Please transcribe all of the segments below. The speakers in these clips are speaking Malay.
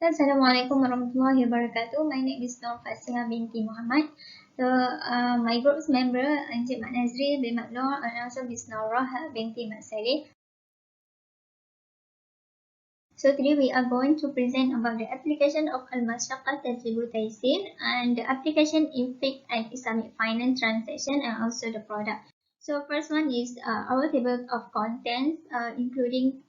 Assalamualaikum warahmatullahi wabarakatuh. My name is Nur Fasiha binti Muhammad. So, my group's member Encik Mak Nazri bin Mak Nur and also Miss Naurah binti Mak Saleh. So today we are going to present about the application of al-Masyaqqah Tajlibu al-Taysir and the application in fiqh and Islamic finance transaction and also the product. So first one is our table of contents including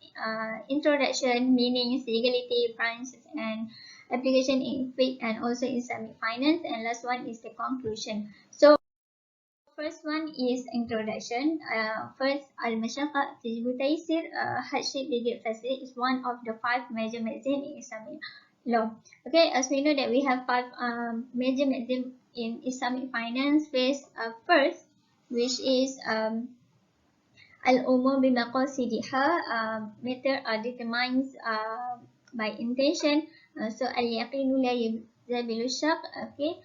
introduction, meanings, legality, branches and application in fiqh and also Islamic finance, and last one is the conclusion. So first one is introduction. First, al-Masyaqqah Tajlibu al-Taysir, hardship legal facility is one of the 5 major maxims in Islamic law. Okay, as we know that we have 5 major maxims in Islamic finance. First, which is al-umur bimaqasidiha, matter determines by intention. So al-yaqinu la yazabilu shak. Okay,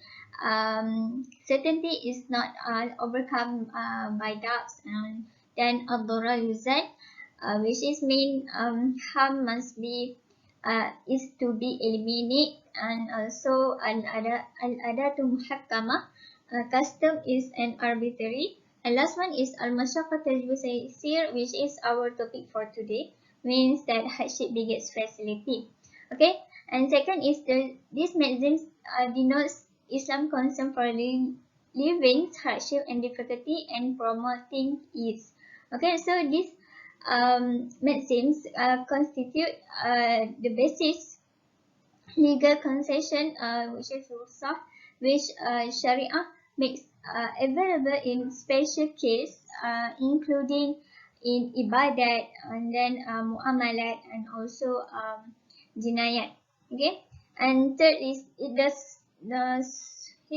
certainty is not overcome by doubts. And then ad-darar yuzad, which is mean harm must be is to be eliminated, and also al-adatu muhakkama, custom is an arbitrary. And last one is al-Masyaqqah Tajlibu al-Taysir, which is our topic for today, means that hardship begets facility. Okay, and second is this maxims denotes Islam concern for living hardship and difficulty and promoting ease. Okay, so these maxims constitute the basis legal concession, which is rukhsah, which Sharia makes available in special case, including in ibadat and then muamalat and also jinayat. Okay, and third is it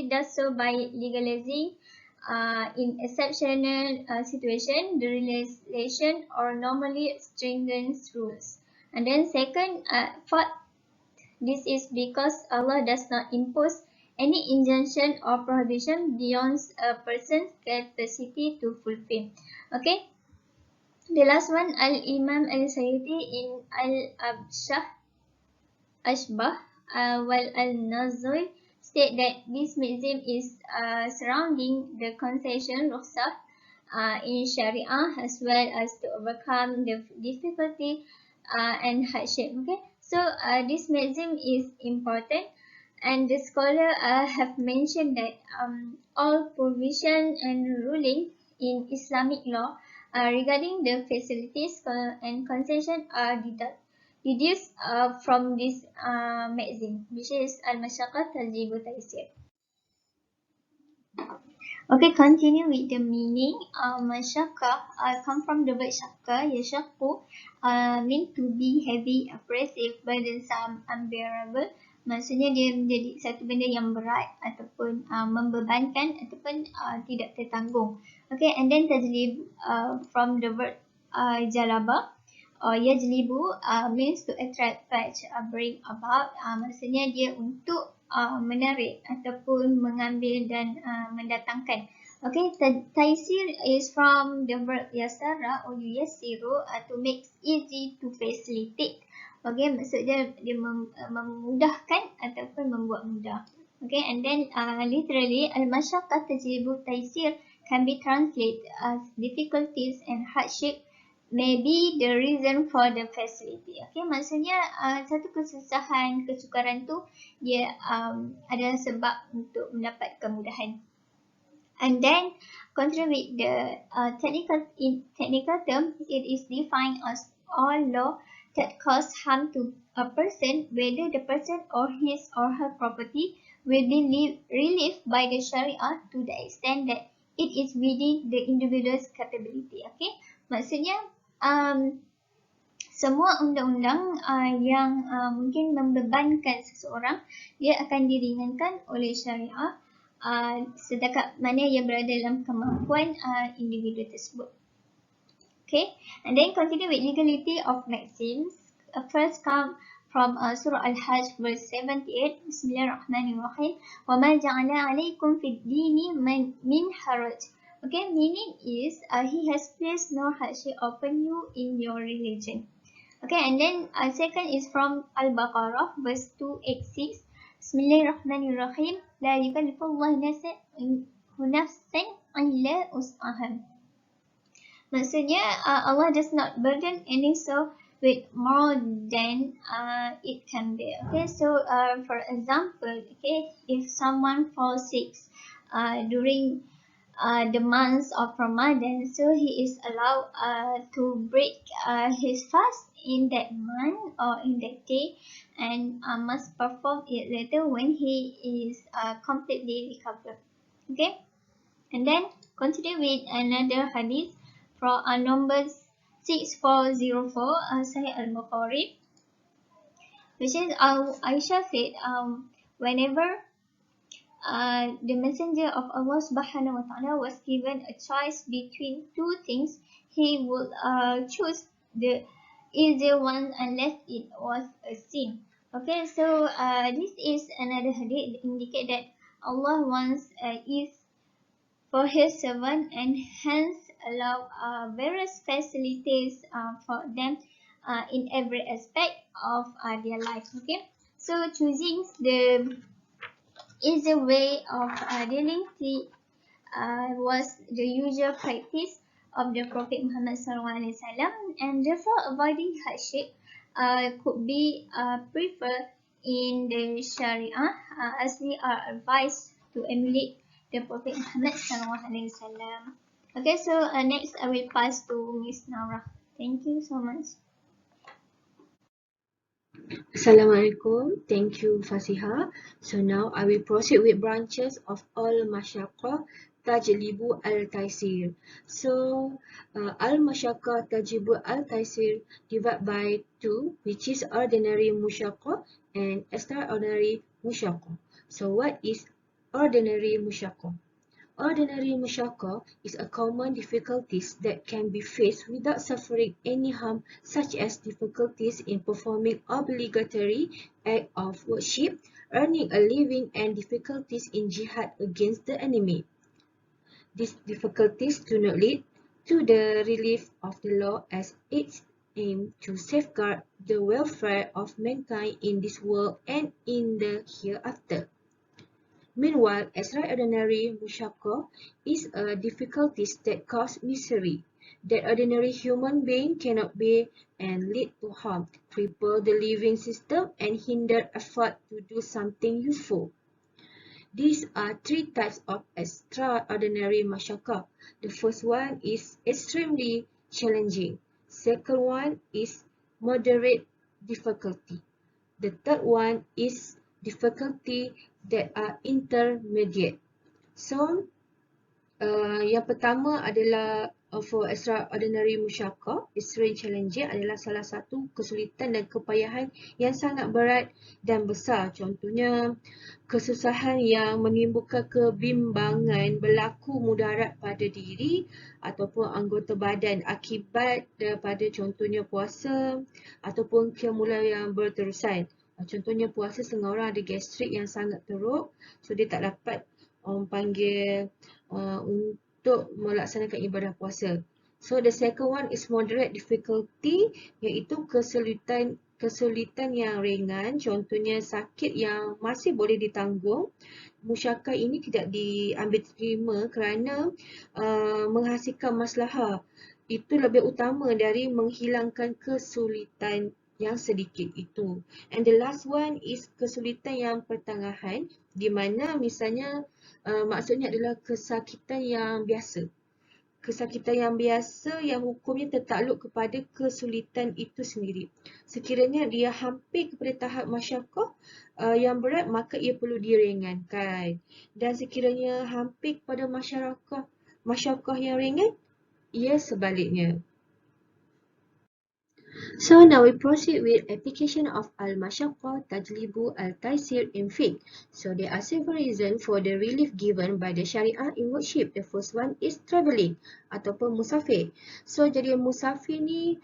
does so by legalizing in exceptional situation the relation or normally stringent rules. And then second, fourth, this is because Allah does not impose any injunction or prohibition beyond a person's capacity to fulfill. Okay. The last one, Al-Imam Al-Sayyidi in Ashbah while Al-Nazri state that this maxim is surrounding the concession rukhsah in Sharia as well as to overcome the difficulty and hardship. Okay, so this maxim is important, and the scholar have mentioned that all provision and ruling in Islamic law regarding the facilities and concession are deduced from this maxim, which is al-Masyaqqah Tajlibu al-Taysir. Okay, continue with the meaning. Masyaqqah come from the word syaqqa, yashaqqu, mean to be heavy, oppressive, burdensome, unbearable. Maksudnya dia menjadi satu benda yang berat ataupun membebankan ataupun tidak tertanggung. Okay, and then tajlib from the word jalaba or yajlibu means to attract, fetch, bring about. Maksudnya dia untuk menarik ataupun mengambil dan mendatangkan. Okay, taysir is from the verb yasara or yassiru, to make easy, to facilitate. Okay, maksudnya dia memudahkan ataupun membuat mudah. Okay, and then literally al-Masyaqqah Tajlibu al-Taysir can be translated as difficulties and hardship may be the reason for the facility. Okay, maksudnya satu kesusahan, kesukaran tu dia adalah sebab untuk mendapat kemudahan. And then continue with the technical term, it is defined as all law that cause harm to a person, whether the person or his or her property will be relieved by the Sharia to the extent that it is within the individual's capability. Okay, maksudnya semua undang-undang yang mungkin membebankan seseorang, dia akan diringankan oleh Syariah setakat mana ia berada dalam kemampuan individu tersebut. Okay, and then continue with legality of maxims. First come from Surah Al-Hajj verse 78. Bismillahirrahmanirrahim. Wa ma ja'ala 'alaykum fid dini min haraj. Okay, meaning is he has placed no hardship upon you in your religion. Okay, and then second is from Al-Baqarah, verse 286. Bismillahirrahmanirrahim. La yukallifullahu nafsan illa wus'aha. Maksudnya, Allah does not burden any soul with more than it can bear. Okay, so for example, okay, if someone falls sick during the months of Ramadan, so he is allowed to break his fast in that month or in that day, and must perform it later when he is completely recovered. Okay, and then continue with another hadith from number 6404, Sahih al-Bukhari, which is Aisha said, whenever the Messenger of Allah Subhanahu wa Taala was given a choice between two things, he would choose the easier one unless it was a sin. Okay, so this is another hadith that indicate that Allah wants ease for His servant and hence allow various facilities for them in every aspect of their life. Okay, so choosing the easy way of dealing with was the usual practice of the Prophet Muhammad SAW, and therefore avoiding hardship could be preferred in the Sharia, as we are advised to emulate the Prophet Muhammad SAW. Okay, so next I will pass to Miss Nara. Thank you so much. Assalamualaikum. Thank you, Fasiha. So now I will proceed with branches of al-Masyaqqah, Tajlibu, al-Taisir. So al-Masyaqqah, Tajlibu, al-Taisir divide by two, which is ordinary Mushakum and extraordinary Mushakum. So what is ordinary Mushakum? Ordinary Mushakum is a common difficulties that can be faced without suffering any harm, such as difficulties in performing obligatory act of worship, earning a living, and difficulties in jihad against the enemy. These difficulties do not lead to the relief of the law, as its aim to safeguard the welfare of mankind in this world and in the hereafter. Meanwhile, extraordinary Mushakum is a difficulties that cause misery, that ordinary human being cannot bear and lead to harm, cripple the living system, and hinder effort to do something useful. These are three types of extraordinary Masyaqqah. The first one is extremely challenging. Second one is moderate difficulty. The third one is difficulty that are intermediate. So, yang pertama adalah for extraordinary Musyaqqah, extreme challenging adalah salah satu kesulitan dan kepayahan yang sangat berat dan besar. Contohnya, kesusahan yang menimbulkan kebimbangan, berlaku mudarat pada diri ataupun anggota badan akibat daripada contohnya puasa ataupun qiyamul yang berterusan. Contohnya puasa, setengah orang ada gastrik yang sangat teruk, so dia tak dapat panggil untuk melaksanakan ibadah puasa. So the second one is moderate difficulty, iaitu kesulitan yang ringan, contohnya sakit yang masih boleh ditanggung. Musyaqqah ini tidak diambil terima kerana menghasilkan maslahah. Itu lebih utama dari menghilangkan kesulitan yang sedikit itu. And the last one is kesulitan yang pertengahan, di mana misalnya maksudnya adalah kesakitan yang biasa. Kesakitan yang biasa yang hukumnya tertakluk kepada kesulitan itu sendiri. Sekiranya dia hampir kepada tahap masyaqqah yang berat, maka ia perlu diringankan. Dan sekiranya hampir kepada masyaqqah yang ringan, ia sebaliknya. So now we proceed with application of al-Masyaqqah, Tajlibu, al-Taysir in fiqh. So there are several reasons for the relief given by the Sharia in worship. The first one is travelling ataupun musafir. So jadi musafir ni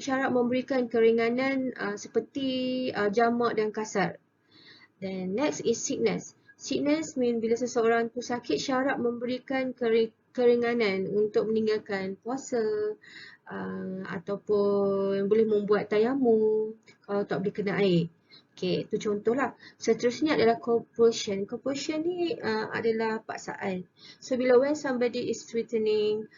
syarat memberikan keringanan seperti jamak dan kasar. Then next is sickness. Sickness mean bila seseorang tu sakit, syarat memberikan keringanan untuk meninggalkan puasa, ataupun boleh membuat tayamum kalau tak boleh kena air. Okay, itu contohlah. Seterusnya adalah compulsion. Compulsion ni adalah paksaan. So bila when somebody is threatening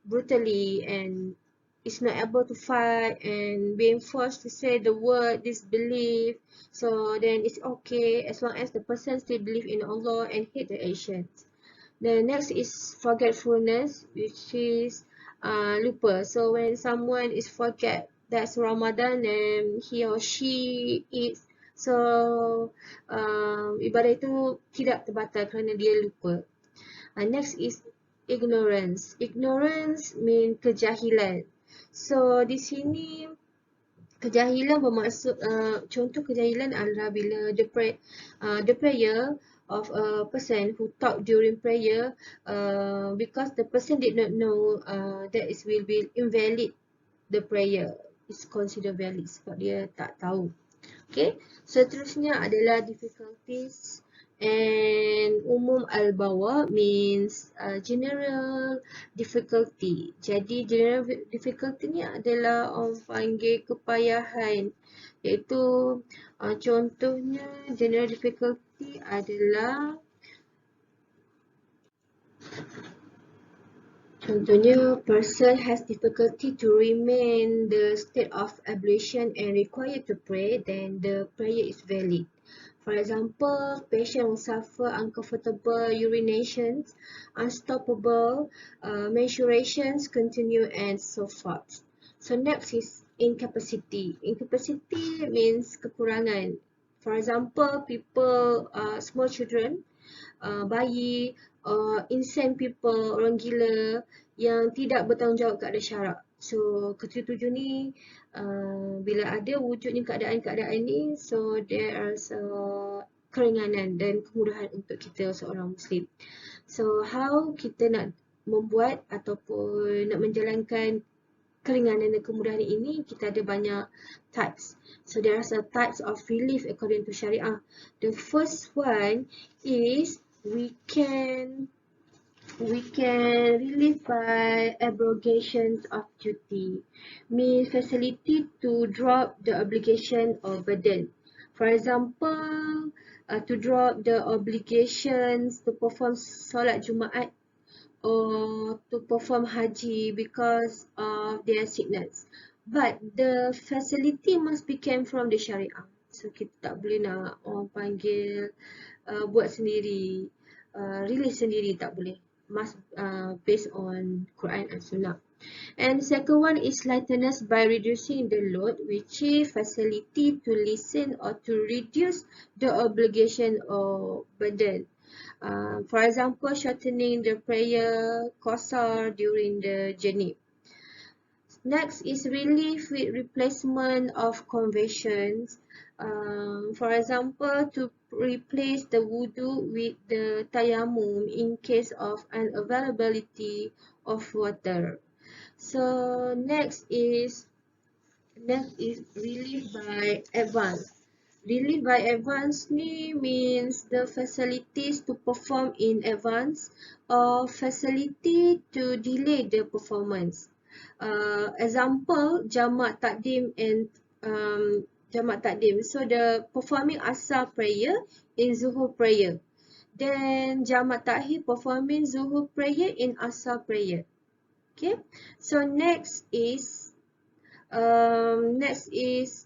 brutally and is not able to fight and being forced to say the word disbelief, so then it's okay as long as the person still believe in Allah and hate the actions. The next is forgetfulness, which is lupa. So when someone is forget that's Ramadan and he or she eats, so ibadah itu tidak terbatal kerana dia lupa. Next is ignorance. Ignorance mean kejahilan. So di sini kejahilan bermaksud contoh kejahilan adalah bila the prayer of a person who talk during prayer because the person did not know that it will be invalid, the prayer is considered valid sebab dia tak tahu. Okay, seterusnya adalah difficulties and umum al-bawa means general difficulty. Jadi general difficulty ni adalah orang panggil kepayahan, iaitu contohnya general difficulty adalah contohnya, person has difficulty to remain the state of ablution and required to pray, then the prayer is valid. For example, patient will suffer uncomfortable urinations, unstoppable mensurations continue and so forth. So next is incapacity. Incapacity means kekurangan. For example, people, small children, bayi, insane people, orang gila yang tidak bertanggungjawab keadaan syarak. So ketujuh ni bila ada wujudnya keadaan-keadaan ni, so there is keringanan dan kemudahan untuk kita seorang Muslim. So how kita nak membuat ataupun nak menjalankan keringanan dan kemudahan ini, kita ada banyak types. So there are some types of relief according to Syariah. The first one is we can relieve by abrogations of duty, means facility to drop the obligation or burden. For example, to drop the obligations to perform solat Jumaat or to perform haji because of their sickness. But the facility must be came from the Syariah. So kita tak boleh nak orang panggil buat sendiri, release sendiri, tak boleh. Must based on Qur'an and Sunnah. And second one is lightness by reducing the load, which is facility to lessen or to reduce the obligation or burden. For example, shortening the prayer qasar during the journey. Next is relief with replacement of conversions. For example, to replace the wudu with the tayammum in case of unavailability of water. So next is relief by advance. Relief by advance ni means the facilities to perform in advance or facility to delay the performance. Example, jamak takdim and jamak takdim. So the performing asar prayer in zuhur prayer. Then jamak takhir performing zuhur prayer in asar prayer. Okay. So next is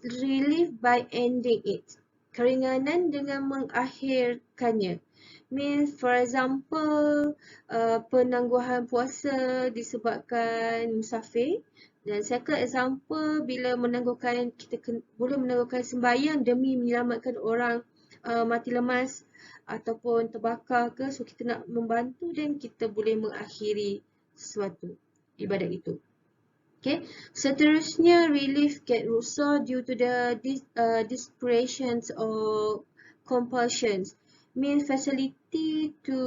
relief by ending it. Keringanan dengan mengakhirkannya. Means for example, penangguhan puasa disebabkan musafir. Dan second example, bila menangguhkan, kita boleh menangguhkan sembahyang demi menyelamatkan orang mati lemas ataupun terbakar ke. So kita nak membantu dan kita boleh mengakhiri sesuatu ibadat itu. Okay. Seterusnya, relief get rusak due to the disparations or compulsions. Means facility to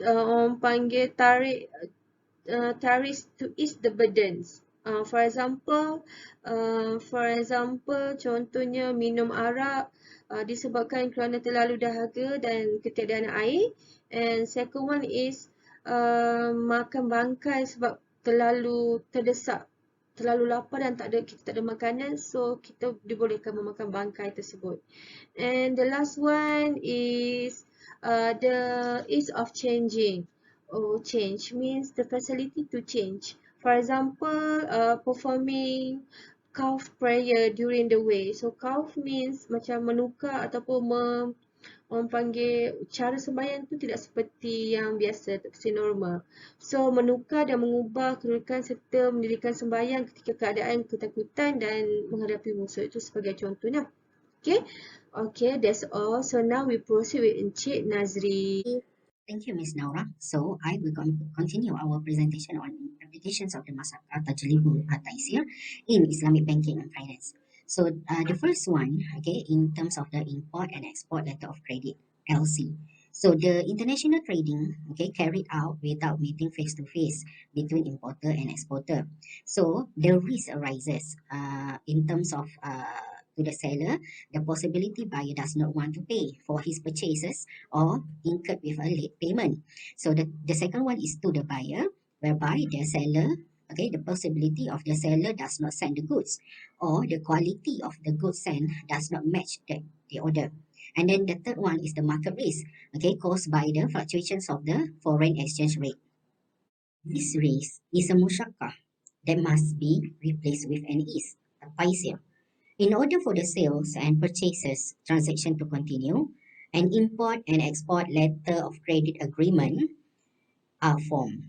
orang panggil tarik to ease the burdens. For example, contohnya minum arak disebabkan kerana terlalu dahaga dan ketiadaan air. And second one is makan bangkai sebab terlalu terdesak, terlalu lapar dan kita tak ada makanan, so kita dibolehkan memakan bangkai tersebut. And the last one is the ease of changing. Change means the facility to change. For example, performing calf prayer during the way. So calf means macam menukar ataupun orang panggil cara sembahyang tu tidak seperti yang biasa, tak seperti normal. So menukar dan mengubah kedudukan serta mendirikan sembahyang ketika keadaan ketakutan dan menghadapi musuh. Itu sebagai contohnya. Okay, that's all. So now we proceed with Encik Nazri. Thank you, Ms. Naura. So I will continue our presentation on applications of the Masyaqqah Tajlibu at-Taisir in Islamic banking and finance. So the first one, okay, in terms of the import and export letter of credit, LC. So the international trading, okay, carried out without meeting face-to-face between importer and exporter. So the risk arises in terms of to the seller, the possibility buyer does not want to pay for his purchases or incurred with a late payment. So the second one is to the buyer, whereby the seller, okay, the possibility of the seller does not send the goods, or the quality of the goods sent does not match the order. And then the third one is the market risk, okay, caused by the fluctuations of the foreign exchange rate. This risk is a mushaqqah that must be replaced with an is, a paisir. In order for the sales and purchases transaction to continue, an import and export letter of credit agreement are formed.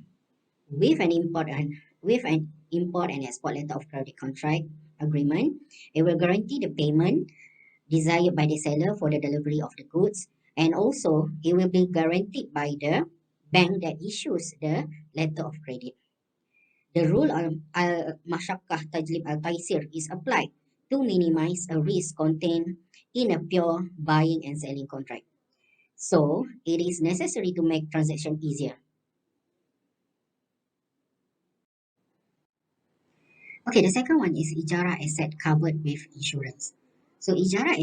With an import and export letter of credit contract agreement, it will guarantee the payment desired by the seller for the delivery of the goods, and also it will be guaranteed by the bank that issues the letter of credit. The rule of al-Masyaqqah Tajlib al-Taysir is applied to minimize a risk contained in a pure buying and selling contract. So, it is necessary to make transaction easier. Okay, the second one is ijara asset covered with insurance. So, ijara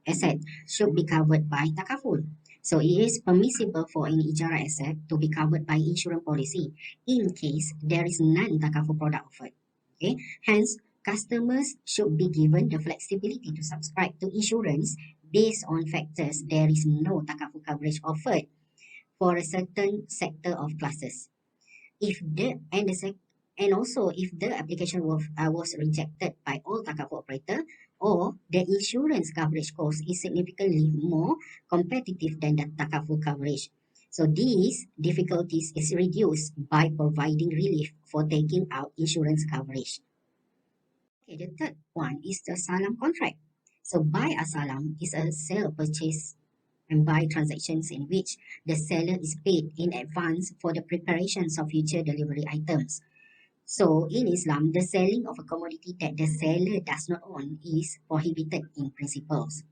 asset should be covered by takaful. So, it is permissible for an ijara asset to be covered by insurance policy in case there is non-takaful product offered. Okay, hence, customers should be given the flexibility to subscribe to insurance based on factors there is no takaful coverage offered for a certain sector of classes. And also if the application was rejected by all takaful operator, or the insurance coverage cost is significantly more competitive than the takaful coverage. So these difficulties is reduced by providing relief for taking out insurance coverage. Okay, the third one is the Asylum Contract. So buy Asylum is a sale, purchase and buy transactions in which the seller is paid in advance for the preparations of future delivery items. So in Islam, the selling of a commodity that the seller does not own is prohibited in principles.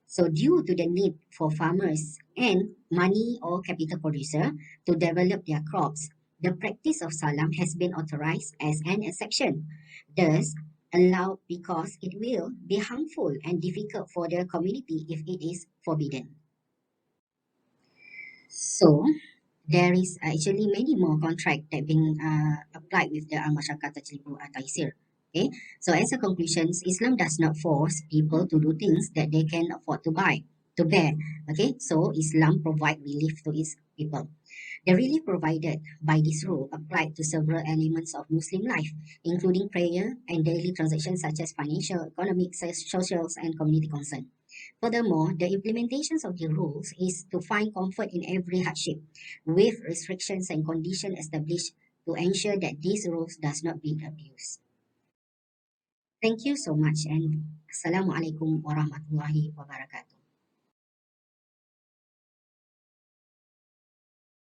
So due to the need for farmers and money or capital producer to develop their crops, the practice of salam has been authorized as an exception, thus allowed because it will be harmful and difficult for the community if it is forbidden. So there is actually many more contracts that being applied with the al-Masyaqqah Tajlibu at-Taisir. Okay, so as a conclusion, Islam does not force people to do things that they can afford to bear. Okay, so Islam provide relief to its people. The relief provided by this rule applied to several elements of Muslim life, including prayer and daily transactions such as financial, economic, social, and community concern. Furthermore, the implementations of the rules is to find comfort in every hardship, with restrictions and conditions established to ensure that these rules does not be abused. Thank you so much, and Assalamualaikum warahmatullahi wabarakatuh.